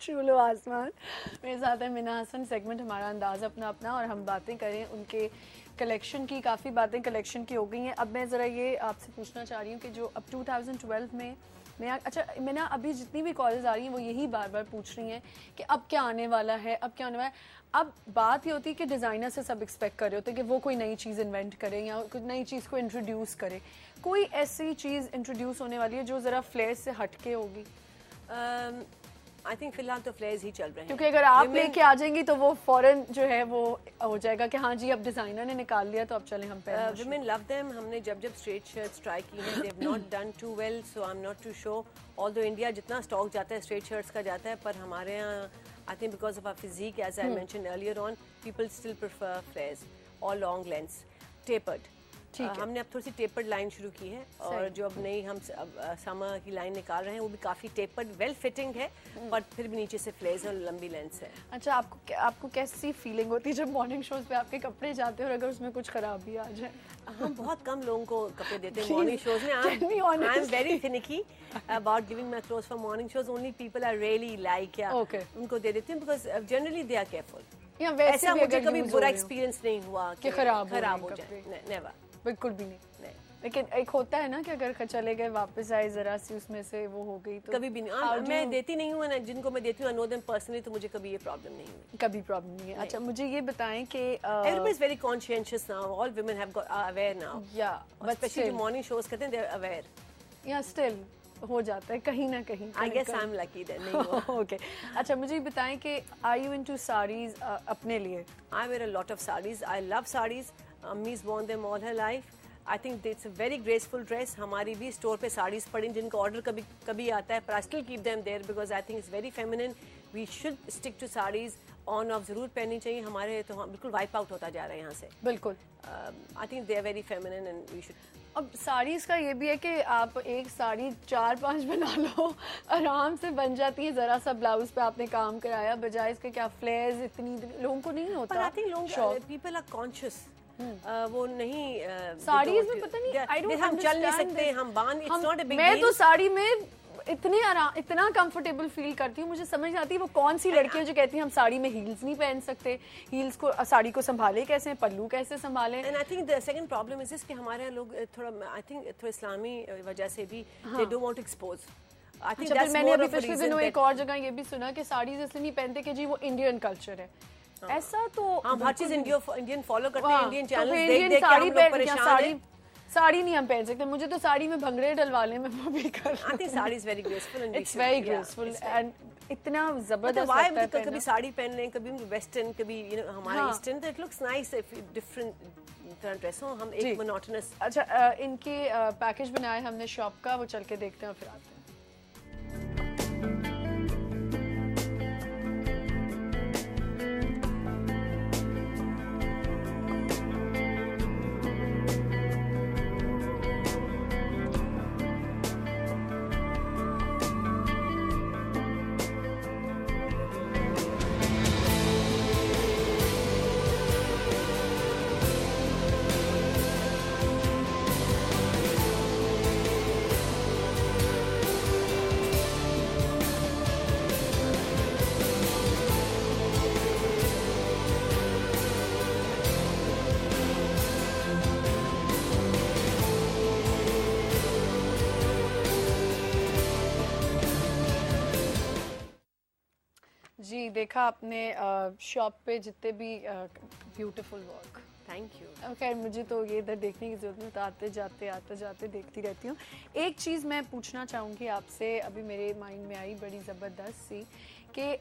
چھو لو آسمان. میرے ساتھ ہے مینا حسن. سیگمنٹ ہمارا انداز اپنا اپنا, اور ہم باتیں کریں ان کے کلیکشن کی. کافی باتیں کلیکشن کی ہو گئی ہیں. اب میں ذرا یہ آپ سے پوچھنا چاہ رہی ہوں کہ جو اب 2012 میں اچھا میں نا ابھی جتنی بھی کالز آ رہی ہیں وہ یہی بار بار پوچھ رہی ہیں کہ اب کیا آنے والا ہے, اب کیا آنے والا ہے. اب بات یہ ہوتی ہے کہ ڈیزائنر سے سب ایکسپیکٹ کر رہے ہوتے ہیں کہ وہ کوئی نئی چیز انوینٹ کرے یا کوئی نئی چیز کو انٹروڈیوس کرے. کوئی ایسی چیز انٹروڈیوس ہونے والی ہے جو ذرا فلیئر سے ہٹ کے ہوگی؟ آئی تھنک فی الحال تو فلیئرز ہی چل رہے ہیں, کیونکہ اگر آپ لے کے آ جائیں گی تو وہ فوراً جو ہے وہ ہو جائے گا کہ ہاں جی اب ڈیزائنر نے نکال لیا تو اب چلیں ہم پہنیں. Women love them. ہم نے جب اسٹریٹ شرٹس ٹرائی کی ہیں, they have not done too well, so I am not to show. Although India جتنا اسٹاک جاتا ہے اسٹریٹ شرٹس کا جاتا ہے, پر ہمارے یہاں I think because of our physique, as I mentioned earlier on, people still prefer flares or long lengths, tapered. ہم نے اب تھوڑی سی ٹیپرڈ لائن شروع کی ہے, اور جو اب نئی ہم سمر کی لائن نکال رہے ہیں وہ بھی کافی ٹیپرڈ ویل فٹنگ ہے, بٹ پھر بھی نیچے سے فلیئرز اور لمبی لینس ہے. اچھا آپ کو کیسی فیلنگ ہوتی ہے جب مارننگ شوز پہ آپ کے کپڑے جاتے ہیں اور اگر اس میں کچھ خرابی آ جائے؟ ہم بہت کم لوگوں کو کپڑے دیتے ہیں مارننگ شوز میں. I am very finicky about giving my clothes for morning shows. Only people I really like یا ان کو دے دیتے ہیں, because generally they are careful. ایسا مجھے کبھی برا ایکسپیرینس نہیں ہوا کہ خراب ہو جائے, نیور. بالکل بھی نہیں. لیکن ایک ہوتا ہے نا کہ اگر چلے گئے واپس آئے ذرا سی اس میں سے وہ ہو گئی تو کبھی بھی نہیں. میں دیتی نہیں ہوں, جن کو میں دیتی ہوں I know them personally, تو مجھے کبھی یہ پرابلم نہیں ہوئی. کبھی پرابلم نہیں ہے. اچھا مجھے یہ بتائیں کہ everybody is very conscientious now. All women have got are aware now. Yeah, but especially جو morning shows کرتے ہیں they are aware. Yeah, still ہو جاتا ہے کہیں نہ کہیں. I guess I'm lucky then. Okay. اچھا مجھے بتائیں کہ are you into sarees اپنے لیے؟ I wear a lot of sarees. I love sarees. Ammi's worn them all her life. I think it's a very graceful dress. ہماری بھی store پہ ساڑیز پڑیں جن کا آرڈر کبھی آتا ہے, but I still keep them there because I think it's very feminine. We should stick to sarees. On of ضرور پہننی چاہیے. ہمارے تو بالکل وائپ آؤٹ ہوتا جا رہا ہے یہاں سے. بالکل. I think they are very feminine and we should. اب ساڑیز کا یہ بھی ہے کہ آپ ایک ساڑی 4-5 بنا لو, آرام سے بن جاتی ہے. ذرا سا بلاؤز پہ آپ نے کام کرایا, بجائے اس کے کیا فلیئرز اتنی لوگوں کو نہیں ہوتا. But I think لوگ people are conscious. وہ نہیں ساڑیز میں پتہ نہیں ہم چل نہیں سکتے, ہم باندھ. It's not a big deal. میں تو ساڑی میں اتنا کمفرٹیبل فیل کرتی ہوں. مجھے سمجھ آتی ہے وہ کون سی لڑکیاں جو کہتی ہیں ہم ساڑی میں ہیلز نہیں پہن سکتے, ہیلز کو ساڑی کو سنبھالے کیسے, پلو کیسے سنبھالیں. And I think the second problem is this کہ ہمارے یہاں لوگ تھوڑا آئی تھنک تھوڑا اسلامی وجہ سے بھی they don't want to expose. میں نے ابھی پچھلے دنوں ایک اور جگہ یہ بھی سنا کہ ساڑیز اس لیے نہیں پہنتے کہ جی وہ انڈین کلچر ہے. ایسا تو ہم ہر چیز انڈین فالو کرتے ہیں, انڈین چینلز دیکھ دیکھ کے ہم لوگ پریشان ہیں. ساڑی نہیں ہم پہن سکتے. مجھے تو ساڑی میں بھنگڑے ڈلوا لیں میں وہ بھی کر. I think sari is very graceful and it's very graceful and اتنا زبردست لگتا ہے. کبھی ساڑی پہن لیں, کبھی ویسٹرن, کبھی ہمارا eastern. it looks nice if different طرح ڈریس ہو. ہم ایک monotonous. اچھا ان کے پیکج بنائے ہم نے شاپ کا, وہ چل کے دیکھتے ہیں اور پھر آتے ہیں. جی دیکھا آپ نے شاپ پہ جتنے بھی بیوٹیفل ورک. Thank you. خیر مجھے تو یہ ادھر دیکھنے کی ضرورت نہیں, آتے جاتے دیکھتی رہتی ہوں. ایک چیز میں پوچھنا چاہوں گی آپ سے, ابھی میرے مائنڈ میں آئی بڑی زبردست سی, کہ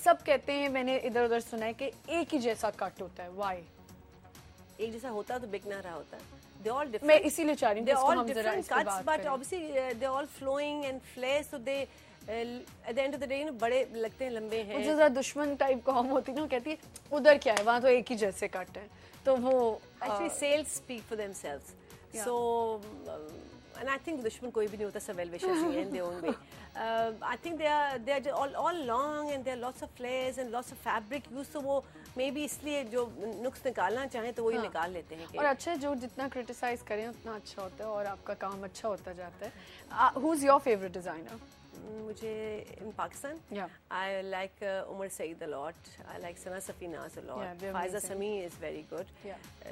سب کہتے ہیں, میں نے ادھر ادھر سنا ہے کہ ایک ہی جیسا کٹ ہوتا ہے. وائی ایک جیسا ہوتا تو بک نہ رہا ہوتا. They all different. میں اسی لیے چاہ رہی ہوں they all different cuts, but obviously they all flowing and flares, so they at the end of the day بڑے لگتے ہیں, لمبے ہیں. مجھے ذرا دشمن ٹائپ قوم ہوتی نا, کہتی ہے ادھر کیا ہے, وہاں تو ایک ہی جیسے کٹ ہے. تو وہ actually sales speak for themselves. So and I think دشمن کوئی بھی نہیں ہوتا, سب well wishers ہیں in their own way. I think they are all long and there are lots of flares and lots of fabric used, so وہ may be اس لیے جو نقص نکالنا چاہیں تو وہی نکال لیتے ہیں. اور اچھا جو جتنا کرٹیسائز کریں اتنا اچھا ہوتا ہے اور آپ کا کام اچھا ہوتا جاتا ہے. Who's your favorite designer? मुझे in Pakistan, I like Umar Saeed a lot. I like Sana Safi Naz a lot. Faiza Sami is very good.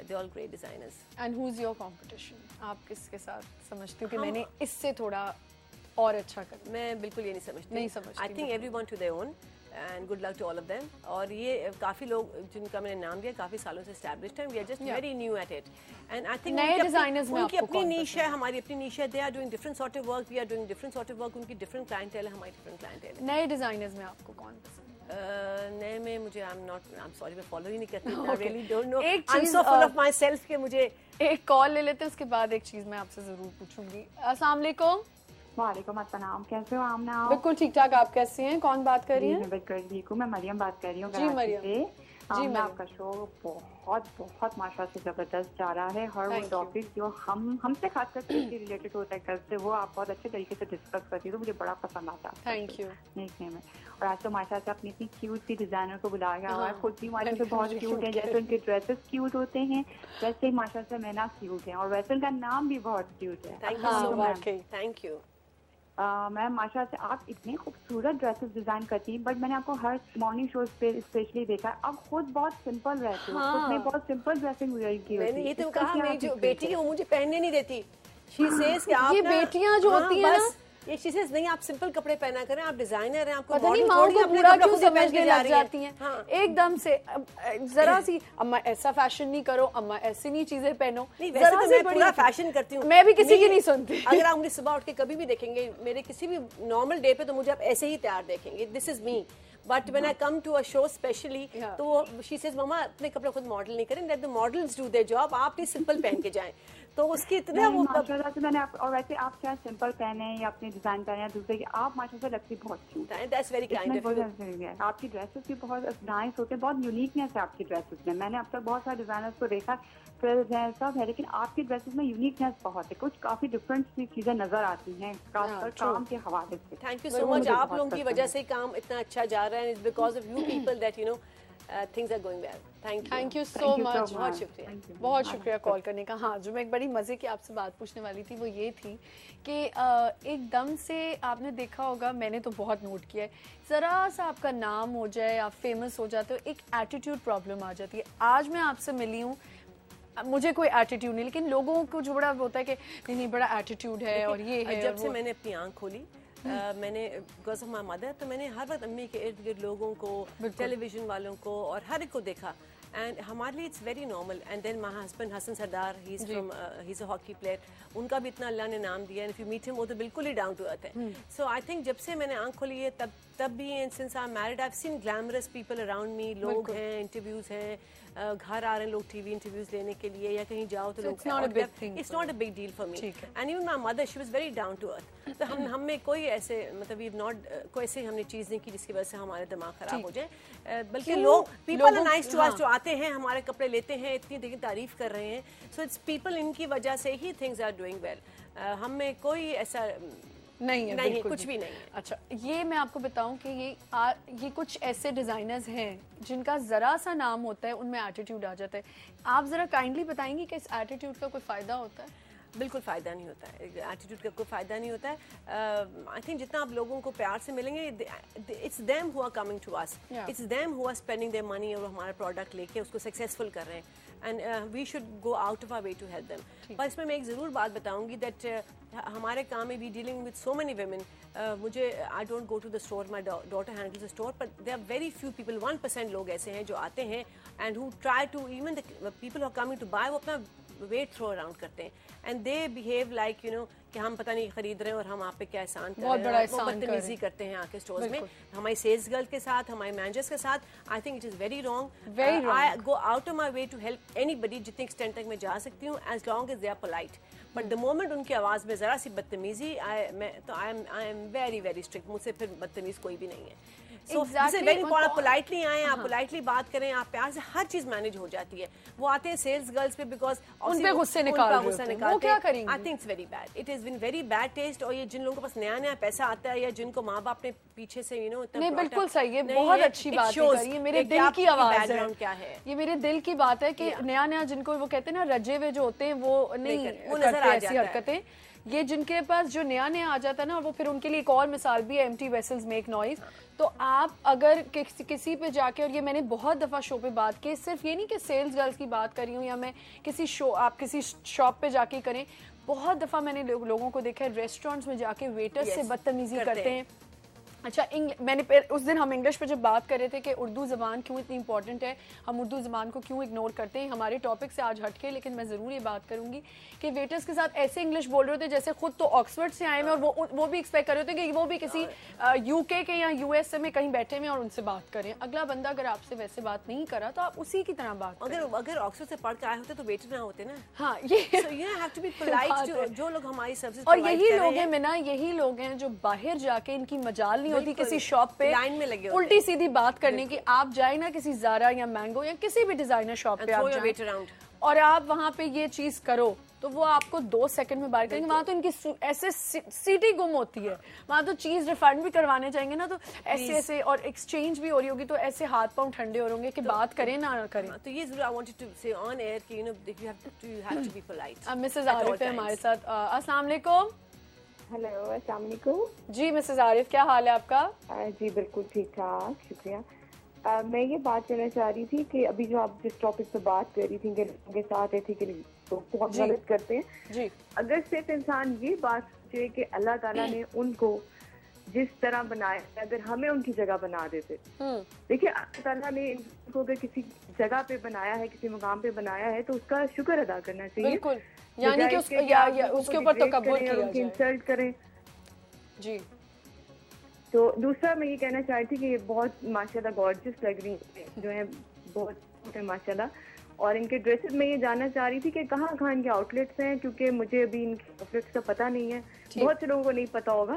They're all great designers. And who's your competition? आप किसके साथ समझती हो कि मैंने इससे थोड़ा और अच्छा करना? मैं बिल्कुल ये नहीं समझती. I think everyone to their own. And good luck to all of them. और ये काफ़ी लोग जिनका मैंने नाम दिया काफ़ी सालों से established हैं. We are just very new at it. And I think नए designers में उनकी अपनी niche है, हमारी अपनी niche है. They are doing different sort of work. We are doing different sort of work. उनकी different clientele है, हमारी different clientele है. नए designers में आपको कौन पसंद है? नए में मुझे I'm sorry मैं follow ही नहीं करती. I really don't know. I'm so full of myself कि मुझे एक कॉल ले लेते हैं, उसके बाद एक चीज़ मैं आपसे ज़रूर पूछूंगी. अस्सलाम वालेकुम. वालेकुम अस्सलाम. कैसे हो आमना? बिल्कुल ठीक ठाक. आप कैसे हैं? कौन बात कर रही हैं? मैं बिल्कुल ठीक हूँ. मैं मरियम बात कर रही हूँ जी मरियम. जी मैं आपका शो बहुत माशाल्लाह से जबरदस्त जा रहा है. हर वो टॉपिक जो हमसे खास कर रिलेटेड होता है कल से वो आप बहुत अच्छे तरीके से डिस्कस करती है तो मुझे बड़ा पसंद आता है. Thank you. देखने में और आज तो माशाल्लाह से अपनी इतनी क्यूट सी डिजाइनर को बुलाया हुआ है. खुद भी माशाल्लाह से बहुत क्यूट है. जैसे उनके ड्रेसेस क्यूट होते हैं वैसे ही माशाल्लाह से मैना क्यूट है और वैसे उनका नाम भी बहुत क्यूट है. Thank you so much. Thank you. Ma'am माशाल्लाह से आप इतनी खूबसूरत ड्रेसेस डिजाइन करती हैं बट मैंने आपको हर मॉर्निंग शोज पे स्पेशली देखा है आप खुद बहुत सिंपल रहती हो. खुद में बहुत सिंपल ड्रेसिंग वेयर की होती है. मैंने ये तो कहा मेरी जो बेटी है वो मुझे पहनने नहीं देती. शी सेज कि आप ये बेटियां जो होती हैं ना ये शी सेज नहीं आप सिंपल कपड़े पहना करें. आप डिजाइनर हैं आपको पता नहीं माँ को पूरा क्यों समझने लग जाती हैं एकदम से. जरा सी अम्मा ऐसा फैशन नहीं करो, अम्मा ऐसी नहीं चीजें पहनो. जरा सी पूरा फैशन करती हूँ मैं भी किसी की नहीं सुनती. अगर आप मुझे सुबह उठ के कभी भी देखेंगे मेरे किसी भी नॉर्मल डे पे तो मुझे आप ऐसे ही तैयार देखेंगे. This is me. But when I come to a show specially तो शी सेज मम्मा अपने कपड़े खुद मॉडल नहीं करें. Let the models do their job. आप भी सिंपल पहन के जाएं. तो उसकी इतना वो माशाल्लाह से मैंने और वैसे आप चाहे सिंपल पहने या अपने डिजाइन पहने या दूसरे की आप माशाल्लाह से लगती बहुत क्यूट है. That's very kind of you. आपकी ड्रेसेस भी बहुत नाइस होते हैं. बहुत यूनिकनेस है आपकी ड्रेसेस में. मैंने अब तक बहुत सारे डिजाइनर्स को देखा फ्रिल्स हैं सब है लेकिन आपकी ड्रेसेस में यूनिकनेस बहुत है. कुछ काफी डिफरेंट सी चीजें नजर आती हैं खासकर काम के हवाले से. Thank you so much. आप लोगों की वजह से काम इतना अच्छा जा रहा है. It's because of you people that you know things are going well. Thank you so much. बहुत शुक्रिया. बहुत शुक्रिया कॉल करने का. हाँ जो मैं एक बड़ी मज़े की आपसे बात पूछने वाली थी वो ये थी कि एकदम से आपने देखा होगा मैंने तो बहुत नोट किया है ज़रा सा आपका नाम हो जाए आप फेमस हो जाते हो एक एटीट्यूड प्रॉब्लम आ जाती है. आज मैं आपसे मिली हूँ मुझे कोई एटीट्यूड नहीं लेकिन लोगों को जो बड़ा होता है कि नहीं बड़ा एटीट्यूड है और ये है. जब से मैंने अपनी आँख खोली मैंने बिकॉज ऑफ माई मदर तो मैंने हर वक्त अम्मी के इर्द गिर्द लोगों को टेलीविजन वालों को और हर एक को देखा. एंड हमारे लिए it's very normal. And then my husband Hasan Sardar he is a hockey player. उनका भी इतना अल्लाह ने नाम दिया. And if you meet him वो तो बिल्कुल ही डाउन टू अर्थ है. सो आई थिंक जब से मैंने आंख खोली है तब भी and since I am married I have seen glamorous people around me. लोग हैं इंटरव्यूज हैं घर आ रहे हैं लोग टीवी इंटरव्यूज लेने के लिए या कहीं जाओ तो लोग. It's not a big deal for me. And even my mother she was very down to earth. तो हम में कोई ऐसे मतलब वी नॉट कोई ऐसे हमने चीज़ नहीं की जिसकी वजह से हमारे दिमाग खराब हो जाए. बल्कि लोग people are nice to us जो आते हैं हमारे कपड़े लेते हैं इतनी देखिए तारीफ कर रहे हैं. सो इट्स पीपल इनकी वजह से ही थिंग्स आर डूइंग वेल. हम में कोई ऐसा नहीं है. नहीं कुछ भी नहीं है. अच्छा ये मैं आपको बताऊं कि ये कुछ ऐसे डिज़ाइनर्स हैं जिनका ज़रा सा नाम होता है उनमें एटीट्यूड आ जाता है. आप ज़रा काइंडली बताएंगी कि इस एटीट्यूड का कोई फ़ायदा होता है? बिल्कुल फ़ायदा नहीं होता है. एटीट्यूड का कोई फ़ायदा नहीं होता है. आई थिंक जितना आप लोगों को प्यार से मिलेंगे it's them who are coming to us. It's them who are spending their money और हमारा प्रोडक्ट लेके उसको सक्सेसफुल कर रहे हैं. And we should go out of our way to help them. पर इसमें मैं एक ज़रूर बात बताऊंगी दैट हमारे काम में we dealing with so many women. मुझे I don't go to the store my daughter handles the store but they are very few people 1% लोग ऐसे हैं जो आते हैं and who try to even the people who are coming to buy वो अपना weight throw around करते हैं. And they behave like you know कि हम पता नहीं खरीद रहे हैं और हम आप पे क्या एहसान कर रहे हैं. वो बदतमीजी करते हैं आके स्टोर्स में हमारी सेल्स गर्ल के साथ हमारे मैनेजर्स के साथ. I think it is very wrong. I go out of my way to help anybody जितने एक्सटेंट तक मैं जा सकती हूँ as long as they are polite. But the moment उनकी आवाज़ में ज़रा सी बदतमीजी I am very very strict. मुझसे फिर बदतमीज कोई भी नहीं है. So very important. पोलाइटली आए आप पोलाइटली बात करें आप प्यार से हर चीज मैनेज हो जाती है. वो आते हैं सेल्स गर्ल्स पे बिकॉज उन पे गुस्से निकालते हैं. वो क्या करेंगे? I think it's very bad. It is been very bad taste. और ये जिन लोगों के पास नया नया पैसा आता है या जिनको माँ बाप ने पीछे से यू नो नहीं बिल्कुल सही है. बहुत अच्छी बात है. ये मेरे दिल की आवाज है. क्या है ये मेरे दिल की बात है कि नया नया जिनको वो कहते हैं ना रजे हुए जो होते हैं वो नहीं वो नजर आ जाती है हरकतें یہ جن کے پاس جو نیا نیا آ جاتا ہے نا, وہ پھر ان کے لیے ایک اور مثال بھی ہے, ایمٹی ویسلز میک نوائز. تو آپ اگر کسی پہ جا کے, اور یہ میں نے بہت دفعہ شو پہ بات کی, صرف یہ نہیں کہ سیلز گرلز کی بات کر رہی ہوں یا میں کسی شو, آپ کسی شاپ پہ جا کے کریں, بہت دفعہ میں نے لوگوں کو دیکھا ہے ریسٹورینٹس میں جا کے ویٹر سے بدتمیزی کرتے ہیں. اچھا, میں نے اس دن ہم انگلش پہ جب بات کر رہے تھے کہ اردو زبان کیوں اتنی امپورٹنٹ ہے, ہم اردو زبان کو کیوں اگنور کرتے ہیں, ہمارے ٹاپک سے آج ہٹ کے, لیکن میں ضرور یہ بات کروں گی کہ ویٹرز کے ساتھ ایسے انگلش بول رہے ہوتے جیسے خود تو آکسفورڈ سے آئے ہیں, اور وہ بھی ایکسپیکٹ کر رہے ہوتے کہ وہ بھی کسی یو کے یا یو ایس اے میں کہیں بیٹھے ہوئے اور ان سے بات کریں. اگلا بندہ اگر آپ سے ویسے بات نہیں کرا تو آپ اسی کی طرح بات کریں. اگر آکسفورڈ سے پڑھ کے آئے ہوتے تو ویٹر نہ ہوتے نا. ہاں, جو لوگ ہماری سروس, اور یہی لوگ ہیں مینا, یہی لوگ ہیں جو باہر جا کے ان کی مجال نہیں ہوتی کسی شاپ پہ لائن میں لگے الٹی سیدھی بات کرنے کی. آپ جائیں نا کسی زارا یا مینگو یا کسی بھی ڈیزائنر شاپ پہ آپ جائیں اور آپ وہاں پہ یہ چیز کرو تو وہ آپ کو 2 سیکنڈ میں باہر کریں گے. وہاں تو ان کی ایسے سیٹی گم ہوتی ہے, وہاں تو چیز ریفنڈ بھی کروانے چاہیے نا, تو ایسے اور ایکسچینج بھی ہو رہی ہوگی, تو ایسے ہاتھ پاؤں ٹھنڈے ہو رہیں گے کہ بات کریں نہ کریں. تو یہ ضرور I wanted to say on air کہ you have to be polite. اب مسز عارف ہے ہمارے ساتھ. السلام علیکم. ہیلو, السلام علیکم. جی مسز عارف, کیا حال ہے آپ کا؟ جی بالکل ٹھیک ٹھاک, شکریہ. میں یہ بات کرنا چاہ رہی تھی کہ ابھی جو آپ جس ٹاپک پہ بات کر رہی تھی کہ لوگوں کے ساتھ ایسی کہ تو بہت غلط کرتے ہیں جی, اگر صرف انسان یہ بات سوچے کہ اللہ تعالیٰ نے ان کو جس طرح بنایا, اگر ہمیں ان کی جگہ بنا دیتے. دیکھیے اللہ تعالیٰ نے ان کو اگر کسی جگہ پہ بنایا ہے, کسی مقام پہ بنایا ہے, تو اس کا شکر ادا کرنا چاہیے. بالکل, یعنی کہ اس کے اوپر تکبر کیا جائے, انسلٹ کریں. جی. تو دوسرا میں یہ کہنا چاہتی تھی کہ یہ بہت ماشاءاللہ گارجس لگ رہی ہیں, جو ہیں بہت ماشاءاللہ, اور ان کے ڈریسز میں یہ جاننا چاہ رہی تھی کہ کہاں کہاں ان کے آؤٹ لیٹس ہیں, کیونکہ مجھے ابھی ان کے آؤٹ لیٹس کا پتہ نہیں ہے, بہت سے لوگوں کو نہیں پتا ہوگا.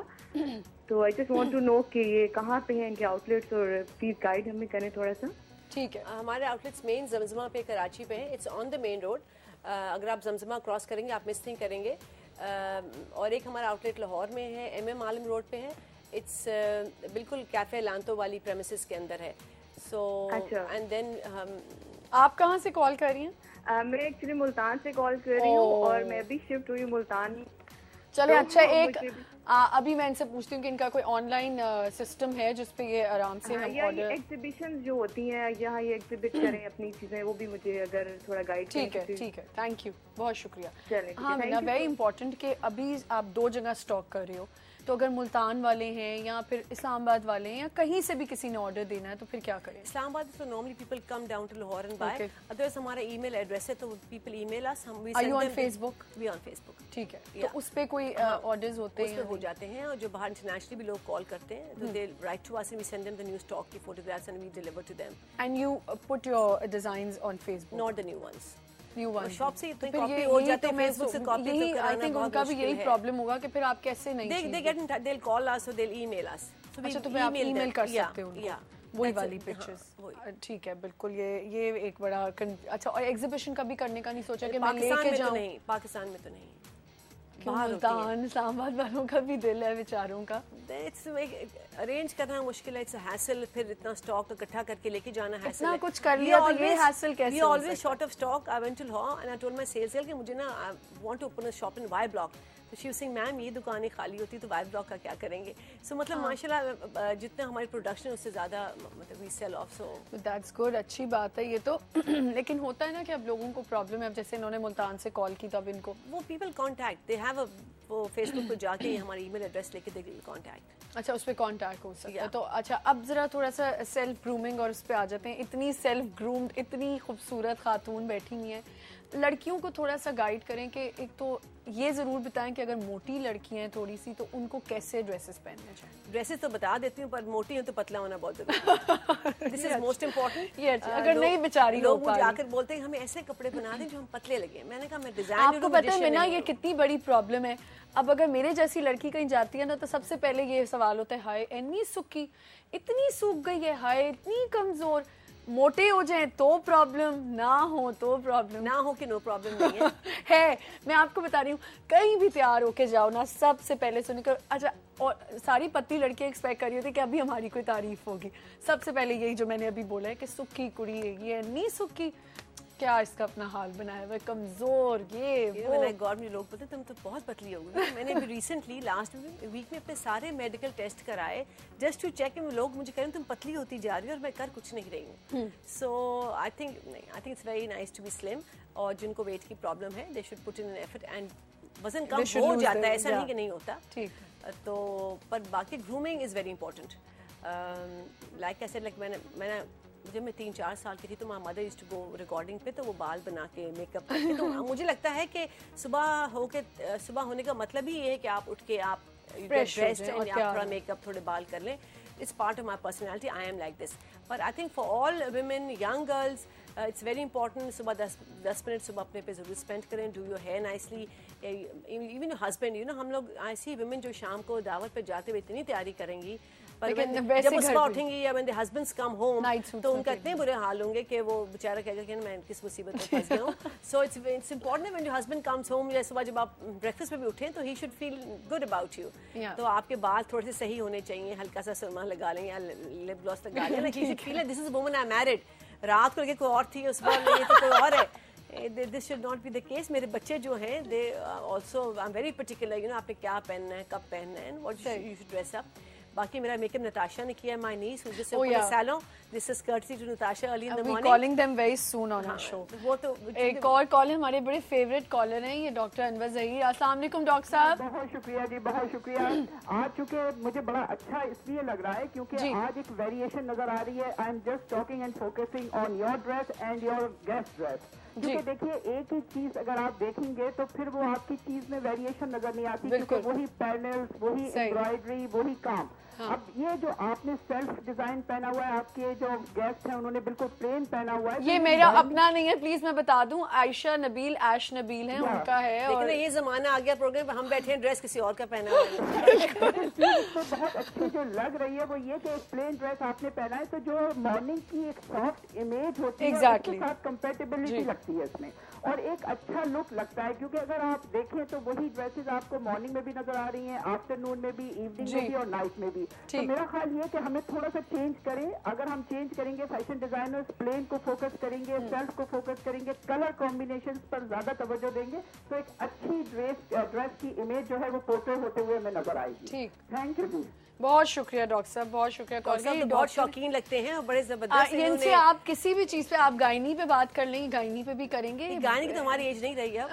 تو I just want to know کہ یہ کہاں پہ ہیں ان کے آؤٹ لیٹس, اور پلیز گائیڈ ہمیں کریں تھوڑا سا. ٹھیک ہے. ہمارے آؤٹ لیٹس مین زمزمہ پہ کراچی پہ ہیں, it's on the main road. اگر آپ زمزمہ کراس کریں گے آپ مس نہیں کریں گے. اور ایک ہمارا آؤٹ لیٹ لاہور میں ہے, ایم ایم عالم روڈ پہ ہے. اٹس بالکل کیفے لانتو والی پریمیسز کے اندر ہے. سو اینڈ دین آپ کہاں سے کال کر رہی ہیں؟ میں ایکچولی ملتان سے کال کر رہی ہوں, اور میں بھی شفٹ ہوئی ملتان. چلے اچھا, ایک ابھی میں ان سے پوچھتی ہوں کہ ان کا کوئی آن لائن سسٹم ہے جس پہ یہ آرام سے ہم آرڈر. ایگزیبیشن جو ہوتی ہیں یہاں یہ ایگزیبٹ کریں اپنی چیزیں, وہ بھی مجھے اگر تھوڑا گائیڈ کریں. ٹھیک ہے, تھینک یو, بہت شکریہ. ہاں مینا, ویری امپورٹنٹ کہ ابھی آپ 2 جگہ اسٹاک کر رہے ہو, تو اگر ملتان والے ہیں یا پھر اسلام آباد والے ہیں یا کہیں سے بھی کسی نے آرڈر دینا ہے تو پھر کیا کریں؟ اسلام آباد تو normally people come down to Lahore and buy. Otherwise ہمارا ای میل ایڈریس ہے تو people email us. Are you on Facebook? We on Facebook. ٹھیک ہے, تو اس پہ کوئی آرڈرز ہوتے ہیں؟ اس پہ ہو جاتے ہیں, اور جو باہر انٹرنیشنلی بھی لوگ کال کرتے ہیں تو they write to us and we send them the new stock کی photographs and we deliver to them. And you put your designs on Facebook? Not the new ones. Shop سے copy ہو جاتے ہیں, face بک سے copy تو I think in کا بھی یہی پرابلم ہوگا کہ پھر آپ کیسے نہیں دے گیٹ دے ول کال اس اور دے ول ای میل اس. اچھا, تو آپ ای میل کر سکتے ہو وہی والی پکچرز. ٹھیک ہے, بالکل. یہ ایک بڑا اچھا. اور ایگزیبیشن کا بھی کرنے کا نہیں سوچا کہ میں لے کے جاؤں؟ نہیں, پاکستان میں تو نہیں. ملتان اسلام آباد والوں کا بھی دل ہے بیچاروں کا, ارینج کرنا مشکل ہے, اٹس ہیسل. پھر اتنا اسٹاک اکٹھا کر کے لے کے جانا ہے, اتنا کچھ کر لیا تو یہ ہیسل کیسے؟ We always short of stock. I went to Lahore and I told my sales girl کہ مجھے نا I want to open a shop in Y block. تو شی واز سیئنگ میم یہ دکانیں خالی ہوتی تو وائی بلاک کا کیا کریں گے. سو مطلب ماشاء اللہ جتنا ہماری پروڈکشن اس سے زیادہ مطلب we sell off. So that's good, اچھی بات ہے یہ تو. لیکن ہوتا ہے نا کہ اب لوگوں کو پرابلم ہے, اب جیسے انہوں نے ملتان سے کال کی تو اب ان کو وہ پیپل کانٹیکٹ دے ہیو وہ فیس بک پہ جا کے ہماری ای میل ایڈریس لے کے دے کانٹیکٹ. اچھا, اس پہ کانٹیکٹ ہو سکتا ہے. تو اچھا, اب ذرا تھوڑا سا سیلف گرومنگ اور اس پہ آ جاتے ہیں. اتنی سیلف گرومڈ, اتنی خوبصورت خاتون بیٹھی ہوئی ہیں, لڑکیوں کو تھوڑا سا گائیڈ کریں کہ ایک تو یہ ضرور بتائیں کہ اگر موٹی لڑکیاں ہیں تھوڑی سی تو ان کو کیسے ڈریسز پہننے چاہیے. ڈریسز تو بتا دیتی ہوں, پر موٹی ہوں تو پتلا ہونا بہت ضروری ہے. دس از موسٹ امپورٹنٹ. اگر نہیں بیچاری لوگ مجھے آ کر بولتے ہیں ہمیں ایسے کپڑے بنا دیں جو ہم پتلے لگے. میں نے کہا میں ڈیزائن. آپ کو پتہ ہے مینا یہ کتنی بڑی پرابلم ہے. اب اگر میرے جیسی لڑکی کہیں جاتی ہے نا تو سب سے پہلے یہ سوال ہوتا ہے, ہائے اتنی سکی, اتنی سوکھ گئی ہے, ہائے اتنی کمزور. موٹے ہو جائیں تو پرابلم, نہ ہو تو پرابلم. نہ ہو کہ نو پرابلم نہیں ہے. میں آپ کو بتا رہی ہوں, کہیں بھی تیار ہو کے جاؤ نا, سب سے پہلے سنیں کر اچھا, اور ساری پتلی لڑکیاں ایکسپیکٹ کر رہی ہوتی کہ ابھی ہماری کوئی تعریف ہوگی. سب سے پہلے یہی جو میں نے ابھی بولا ہے کہ سکی کڑی ہے, یہ نہیں سکی. क्या इसका अपना हाल बनाया हुआ है, कमजोर ये वो। गॉड मुझे लोग बोलते तुम तो बहुत पतली हो गई। मैंने भी रिसेंटली लास्ट वीक में अपने सारे मेडिकल टेस्ट कराए जस्ट टू चेक। लोग मुझे कह रहे तुम पतली होती जा रही हो और मैं कर कुछ नहीं रही हूँ। So I think it's very nice to be slim, और जिनको वेट की प्रॉब्लम है they should put in an effort, and वजन कम हो जाता है, ऐसा नहीं कि नहीं होता। ठीक, तो पर बाकी grooming is very important. Like ऐसे लाइक मैंने जब मैं 3-4 साल की थी तो my mother used to go recording पे, तो वो बाल बना के मेकअप करके, तो मुझे लगता है कि सुबह होने का मतलब ही ये है कि आप उठ के आप ड्रेस्ड एंड आप थोड़ा मेकअप, थोड़े बाल कर लें। It's part of my personality, I am like this. But I think for all women, young girls, it's very important सुबह 10 मिनट सुबह अपने पे ज़रूर स्पेंड करें. Do your hair nicely. Even husband, you know, हम लोग आई सी women जो शाम को दावत पे जाते हुए इतनी तैयारी करेंगी, पर जब वो सुबह उठेंगी या when the husbands come home तो उनका इतने बुरे हाल होंगे कि वो बेचारा कहेगा कि मैं किस मुसीबत में फंस गया हूँ. So it's important when your husband comes home या सुबह जब आप ब्रेकफास्ट पे भी उठें तो he should feel good about you. तो आपके बाल थोड़े से सही होने चाहिए, हल्का सा सुरमा लगा लें या लिप ग्लॉस लगा लें. Like he should feel like this is a woman I married. रात को लगे कोई और थी, उस बार ये तो कोई और है. This should not be the case. मेरे बच्चे जो हैं they also I'm very particular, you know, आपने क्या पहनना है, कब पहनना है, and what you should dress up. बाकी मेरा मेकअप नताशा ने किया, my niece who just opened a salon. This is courtesy to Natasha early in the morning. We're calling them very soon on our show. वो तो एक और call हमारे बड़े फेवरेट कॉलर हैं, ये डॉक्टर अनवर ज़हीर. अस्सलाम वालेकुम डॉक्टर साहब. बहुत शुक्रिया जी, बहुत शुक्रिया. आज चूँकि मुझे बड़ा अच्छा इसलिए लग रहा है क्योंकि आज एक वेरिएशन नजर आ रही है. I am just talking and focusing on your dress and your guest dress. क्योंकि देखिए एक ही चीज अगर आप देखेंगे तो फिर वो आपकी चीज में वेरिएशन नजर नहीं आती, क्योंकि वही पैनल्स, वही एम्ब्रॉयडरी, वही काम. अब ये जो आपने सेल्फ डिजाइन पहना हुआ है, आपके जो गेस्ट हैं उन्होंने बिल्कुल प्लेन पहना हुआ है. ये मेरा अपना नहीं है, प्लीज मैं बता दूं. आयशा नबील, ऐश नबील है, उनका है. और ये जमाना आ गया प्रोग्राम पे हम बैठे हैं, ड्रेस किसी और का पहना हुआ है. बहुत अच्छी जो लग रही है वो ये कि एक प्लेन ड्रेस आपने पहना है, तो जो मॉर्निंग की एक सॉफ्ट इमेज होती है उसके साथ कंपेटेबिलिटी लगती है इसमें, और एक अच्छा लुक लगता है. क्योंकि अगर आप देखें तो वही ड्रेसेस आपको मॉर्निंग में भी नजर आ रही हैं, आफ्टरनून में भी, इवनिंग में भी और नाइट में भी. तो मेरा ख्याल ये कि हमें थोड़ा सा चेंज करें. अगर हम चेंज करेंगे, फैशन डिजाइनर्स प्लेन को फोकस करेंगे, सेल्फ को फोकस करेंगे, कलर कॉम्बिनेशंस पर ज्यादा तवज्जो देंगे, तो एक अच्छी ड्रेस की इमेज जो है वो पोर्ट्रे होते हुए हमें नजर आएगी. थैंक यू जी. बहुत शुक्रिया डॉक्टर साहब, बहुत शुक्रिया. बहुत शौकीन लगते हैं और बड़े जबरदस्त. इनसे आप किसी भी चीज पे, आप गायनी पे बात कर लेंगे, गायनी पे भी करेंगे. गायनी की तो हमारी एज नहीं रही अब.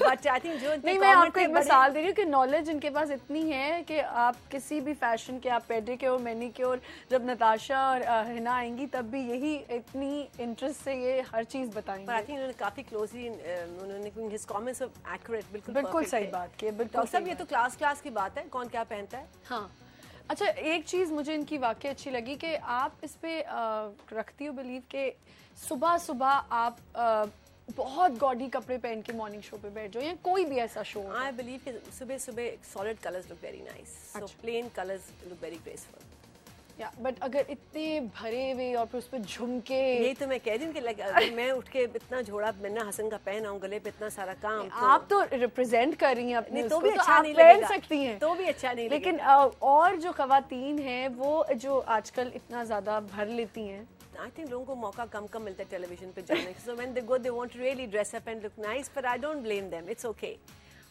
बट आई थिंक जो नहीं, मैं आपको एक मिसाल दे रही हूँ कि नॉलेज इनके पास इतनी है कि आप किसी भी फैशन के, आप पेडिक्योर, मैनिक्योर, जब नताशा और हिना आएंगी तब भी यही इतनी इंटरेस्ट से ये हर चीज बताएंगे. आई थिंक उन्होंने काफी क्लोजली, उन्होंने हिज कमेंट्स एक्यूरेट, बिल्कुल सही बात की. डॉक्टर साहब ये तो क्लास की बात है, कौन क्या पहनता है. हाँ, अच्छा, एक चीज़ मुझे इनकी वाकई अच्छी लगी कि आप इस पे रखती हो बिलीव कि सुबह सुबह आप बहुत गॉडी कपड़े पहन के मॉर्निंग शो पे बैठ जाओ या कोई भी ऐसा शो. आई बिलीव कि सुबह सुबह solid colours look very nice, so plain colours look very graceful. या बट अगर इतने भरे हुए और फिर उस पर झुमके, यही तो मैं कह रही हूँ कि लाइक मैं उठ के इतना झोड़ा मन्ना हसन का पहन आऊँ, गले पे इतना सारा काम. आप तो रिप्रेजेंट कर रही हैं अपने, तो भी अच्छा नहीं पहन सकती हैं, तो भी अच्छा नहीं. लेकिन और जो खवातीन हैं वो जो आजकल इतना ज्यादा भर लेती हैं, I think लोगों को मौका कम मिलता है टेलीविजन पे जाने का. So when they go, they want to really dress up and look nice, but I don't blame them. It's okay.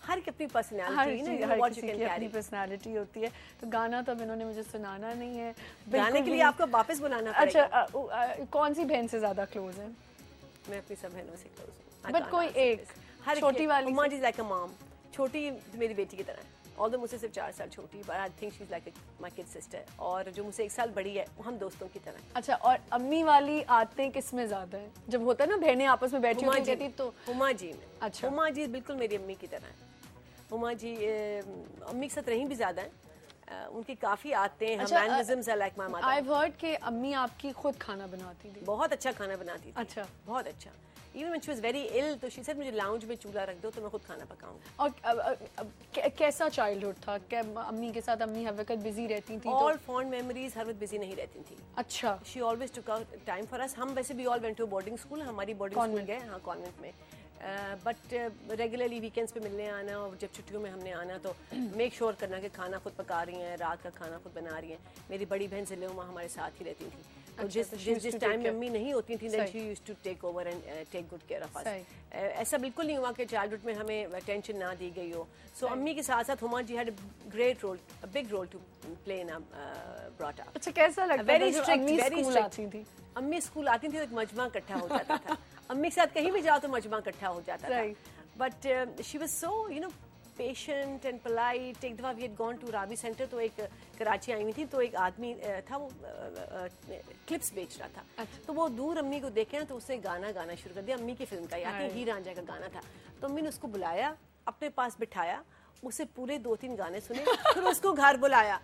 हर की अपनी पर्सनैलिटी, हर किसी की अपनी पर्सनैलिटी होती है. तो गाना तो अब इन्होंने मुझे सुनाना नहीं है. गाने के लिए आपको वापस बुलाना पड़ेगा. अच्छा, कौन सी बहन से ज्यादा क्लोज है? मैं अपनी सब बहनों से क्लोज हूँ. बट कोई एक छोटी वाली? Uma ji like a mom. छोटी मेरी बेटी की तरह है, ऑल्दो मुझसे सिर्फ 4 साल छोटी, but I think she is like my kid sister. और जो मुझसे 1 साल बड़ी है हम दोस्तों की तरह. अच्छा, और अम्मी वाली आते किसमें ज्यादा है? जब होता है ना बहनें आपस में बैठी होती थी तो उमा जी में. अच्छा, उमा जी बिल्कुल मेरी अम्मी की तरह है. उमा जी अम्मी के साथ रही भी ज्यादा है, उनकी काफी आते हैं. Mannerisms are like my mother. I have heard कि अम्मी आपकी खुद खाना बनाती थी. बहुत अच्छा खाना बनाती थी. अच्छा, बहुत अच्छा. Even when she was very ill, तो she said मुझे लाउंज में चूल्हा रख दो तो मैं खुद खाना पकाऊंगी. और कैसा चाइल्डहुड था? क्या अम्मी के साथ अम्मी हर वक्त बिजी रहती थी? All fond memories, हर वक्त बिजी नहीं रहती थी. अच्छा. She always took out time for us. हम वैसे भी all went to boarding school, हमारी boarding school गए. हाँ, कॉन्वेंट में. बट रेगुलरली वीकेंड्स पे मिलने आना, और जब छुट्टियों में हमने आना तो मेक श्योर करना कि खाना खुद पका रही हैं, रात का खाना खुद बना रही हैं. मेरी बड़ी बहन ज़िले उमा हमारे साथ ही रहती थी. जिस टाइम मम्मी नहीं होती थी then she used to take over and take good care of us. ऐसा बिल्कुल नहीं हुआ कि चाइल्डहुड में हमें अटेंशन ना दी गई हो. सो अम्मी के साथ साथ Huma ji had great role, a big role to play in brought up. अच्छा कैसा लगता था वेरी जब स्ट्रिक्ट, अम्मी वेरी स्कूल आती थी? अम्मी स्कूल आती थी तो एक मजमा इकट्ठा हो जाता था. अम्मी के साथ कहीं भी जाओ तो मजमा इकट्ठा हो जाता था. But she was so you know patient and polite. एक दफ़ा we had gone to Ravi centre, तो एक कराची आई हुई थी, तो एक आदमी था वो क्लिप्स बेच रहा था. तो वो दूर अम्मी को देखे तो उसने गाना गाना शुरू कर दिया. अम्मी की फिल्म का या हीर रांझा का गाना था. तो अम्मी ने उसको बुलाया, अपने पास बिठाया, उसे पूरे 2-3 गाने सुने, फिर उसको घर बुलाया.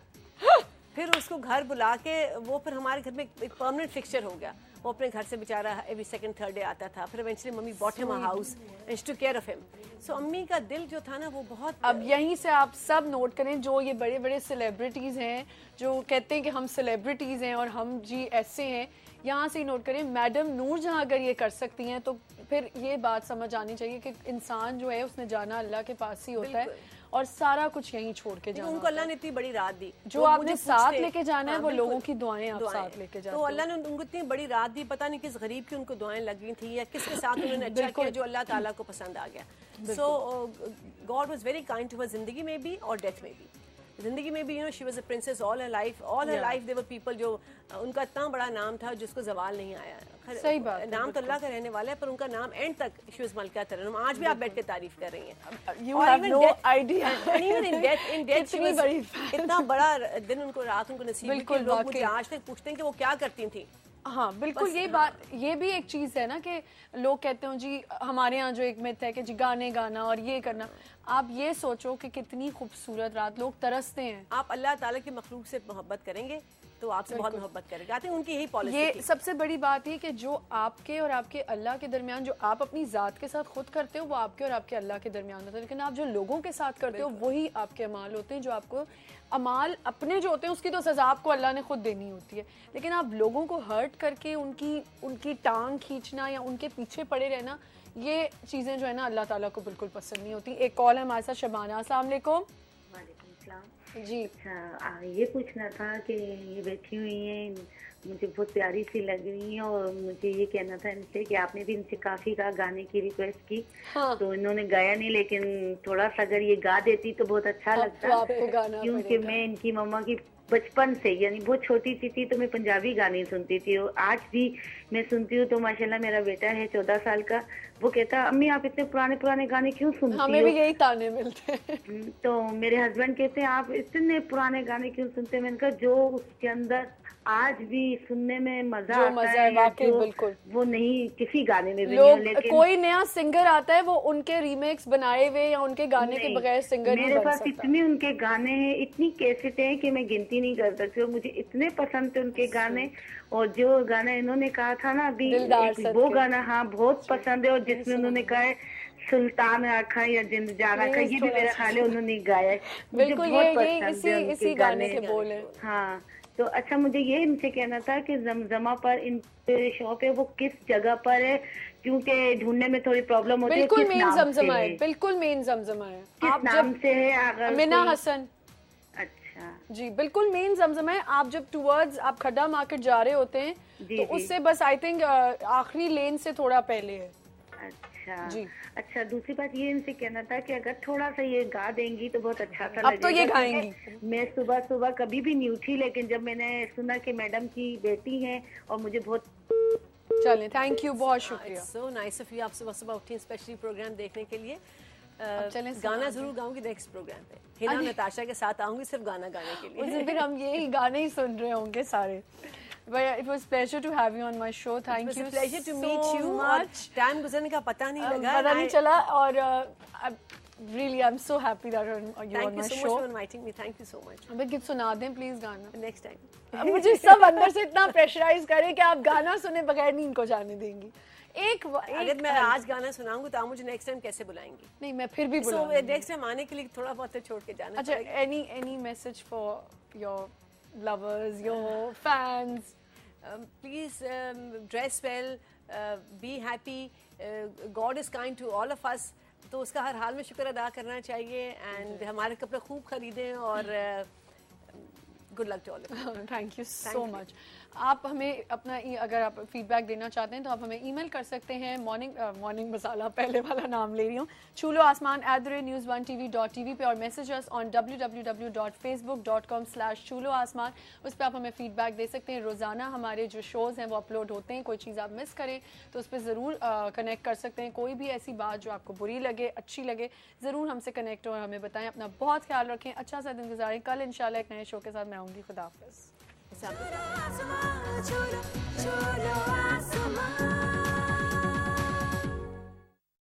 फिर उसको घर बुला के वो फिर हमारे घर में एक परमानेंट फिक्सचर हो गया. वो अपने घर से बेचारा एवरी सेकंड थर्ड डे आता था. फिर eventually mummy bought him a house and she took care of him. So अम्मी का दिल जो था ना वो बहुत. अब यहीं से आप सब नोट करें, जो ये बड़े बड़े सेलिब्रिटीज़ हैं जो कहते हैं कि हम सेलिब्रिटीज़ हैं और हम जी ऐसे हैं, यहाँ से ही नोट करें मैडम नूर जहाँ अगर ये कर सकती हैं तो फिर ये बात समझ आनी चाहिए कि इंसान जो है उसने जाना अल्लाह के पास ही होता है और सारा कुछ यहीं छोड़ के जाना. उनको अल्लाह ने इतनी बड़ी रात दी, जो आपने साथ लेके जाना है वो लोगों की दुआएं आप साथ लेके जाते. तो अल्लाह ने उनको इतनी बड़ी रात दी, पता नहीं किस गरीब की उनको दुआएं लग गई थी या किसके साथ उन्होंने अच्छा किया जो अल्लाह ताला को पसंद आ गया. So God was very kind to her, जिंदगी में भी और डेथ में भी. जिंदगी में भी you know she was a princess all her life there were people जो उनका इतना बड़ा नाम था जिसको जवाल नहीं आया. सही बात, नाम तो अल्लाह का रहने वाला है पर उनका नाम एंड तक शी वाज मलका तरन्नुम. आज भी आप बैठ के तारीफ कर रही हैं. You have no idea. Even in death she was इतना बड़ा दिन उनको रात उनको नसीब हुई कि लोग मुझे आज तक पूछते हैं कि वो क्या करती थी. हाँ बिल्कुल. ये बात, ये भी एक चीज़ है ना कि लोग कहते हैं जी हमारे यहाँ जो एक मिथ है कि जी गाने गाना और ये करना. आप ये सोचो कि कितनी खूबसूरत रात, लोग तरसते हैं. आप अल्लाह ताला की मखलूक से मोहब्बत करेंगे तो आपसे बहुत मोहब्बत करेगा. आते हैं उनकी यही पॉलिसी. ये सबसे बड़ी बात है कि जो आपके और आपके अल्लाह के दरमियान, जो आप अपनी ज़ात के साथ खुद करते हो वो आपके और आपके अल्लाह के दरमियान होता है, लेकिन आप जो लोगों के साथ करते हो वही आपके अमाल होते हैं. जो आपको अमाल अपने जो होते हैं उसकी तो सज़ा आपको अल्लाह ने खुद देनी होती है, लेकिन आप लोगों को हर्ट करके उनकी टांग खींचना या उनके पीछे पड़े रहना, ये चीज़ें जो है ना अल्लाह ताला को बिल्कुल पसंद नहीं होती. एक कॉल है हमारे साथ, शबाना. अस्सलाम वालेकुम. जी. अच्छा ये पूछना था कि ये बैठी हुई हैं, मुझे बहुत प्यारी सी लग रही हैं और मुझे ये कहना था इनसे कि आपने भी इनसे काफी कहा गाने की रिक्वेस्ट की. हाँ. तो इन्होंने गाया नहीं, लेकिन थोड़ा सा अगर ये गा देती तो बहुत अच्छा लगता. आपको गाना क्योंकि मैं इनकी मम्मा की बचपन से, यानी बहुत छोटी सी थी तो मैं पंजाबी गाने सुनती थी और आज भी मैं सुनती हूँ. तो माशाल्लाह मेरा बेटा है 14 साल का, वो कहता अम्मी आप इतने पुराने पुराने गाने क्यों सुनती हो? हमें भी यही ताने मिलते हैं. तो मेरे हस्बैंड कहते हैं आप इतने पुराने गाने क्यों सुनते हैं? मैंने कहा जो उसके अंदर आज भी सुनने में मजा आता है वाकई बिल्कुल वो नहीं किसी गाने में भी लोग, लेकिन कोई नया सिंगर आता है वो उनके रीमेक्स बनाए हुए या उनके गाने के बगैर सिंगर मेरे पास इतने उनके गाने हैं, इतनी कैसेट हैं कि मैं गिनती नहीं कर सकती. और मुझे इतने पसंद थे उनके गाने. और जो गाना इन्होंने कहा था ना अभी वो गाना हाँ बहुत पसंद है. और जिसमें उन्होंने कहा है सुल्तान आखा या जिंद जाना का, ये भी मेरा ख्याल है उन्होंने गाया है. बिल्कुल ये इसी गाने के बोल है. हाँ तो अच्छा मुझे ये इनसे कहना था कि जमजमा पर इन शॉप है वो किस जगह पर है, क्योंकि ढूंढने में थोड़ी प्रॉब्लम होती है. बिल्कुल मेन जमजमा है, बिल्कुल मेन जमजमा है. किस नाम से है? अगर मीना हसन. अच्छा जी बिल्कुल मेन जमजमा है. आप जब टूवर्ड्स आप खड्डा मार्केट जा रहे होते हैं तो उससे बस आई थिंक आखिरी लेन से थोड़ा पहले है. अच्छा जी. अच्छा दूसरी बात ये इनसे कहना था कि अगर थोड़ा सा ये गा देंगी तो बहुत अच्छा सा लगेगा. अब तो ये गाएंगी. मैं सुबह सुबह कभी भी नहीं उठी, लेकिन जब मैंने सुना कि मैडम की बेटी है और मुझे बहुत चलें थैंक यू, बहुत शुक्रिया. So nice of you. आप सुबह सुबह उठी स्पेशली प्रोग्राम देखने के लिए. गाना जरूर गाऊंगी नेक्स्ट प्रोग्राम पे. हिना नताशा के साथ आऊंगी सिर्फ गाना गाने के लिए. उस दिन फिर हम यही गाने ही सुन रहे होंगे सारे. But it was pleasure to have you on my show. Thank you. It was a pleasure to meet you. much. Time गुजरने का पता नहीं लगा. पता नहीं चला. और really I'm so happy that you're on my show. Thank you so much for inviting me. Thank you so much. अब एक सुना दें प्लीज गाना. Next time. अब मुझे सब अंदर से इतना प्रेशराइज करे कि आप गाना सुने बगैर नहीं इनको जाने देंगी. अगर मैं आज गाना सुनाऊंगी तो आप मुझे नेक्स्ट टाइम कैसे बुलाएंगी? नहीं मैं फिर भी बुलाऊंगी. So नेक्स्ट टाइम आने के लिए थोड़ा बहुत छोड़ के जाना. अच्छा any message for your lovers, your fans? Please dress well, be happy. God is kind to all of us. तो उसका हर हाल में शुक्र अदा करना चाहिए. एंड हमारे कपड़े खूब खरीदें और good luck to all of you. Thank you so much. آپ ہمیں اپنا اگر آپ فیڈ بیک دینا چاہتے ہیں تو آپ ہمیں ای میل کر سکتے ہیں. مارننگ مسالہ پہلے والا نام لے رہی ہوں, chuloasman@news1tv.tv پہ, اور میسیجز آن www.facebook.com/chuloasman, اس پہ آپ ہمیں فیڈ بیک دے سکتے ہیں. روزانہ ہمارے جو شوز ہیں وہ اپلوڈ ہوتے ہیں, کوئی چیز آپ مس کریں تو اس پہ ضرور کنیکٹ کر سکتے ہیں. کوئی بھی ایسی بات جو آپ کو بری لگے, اچھی لگے, ضرور ہم سے کنیکٹ ہو اور ہمیں بتائیں. اپنا بہت خیال رکھیں, اچھا سا دن گزاریں. کل انشاءاللہ ایک نئے شو کے ساتھ میں آؤں گی. خدا حافظ.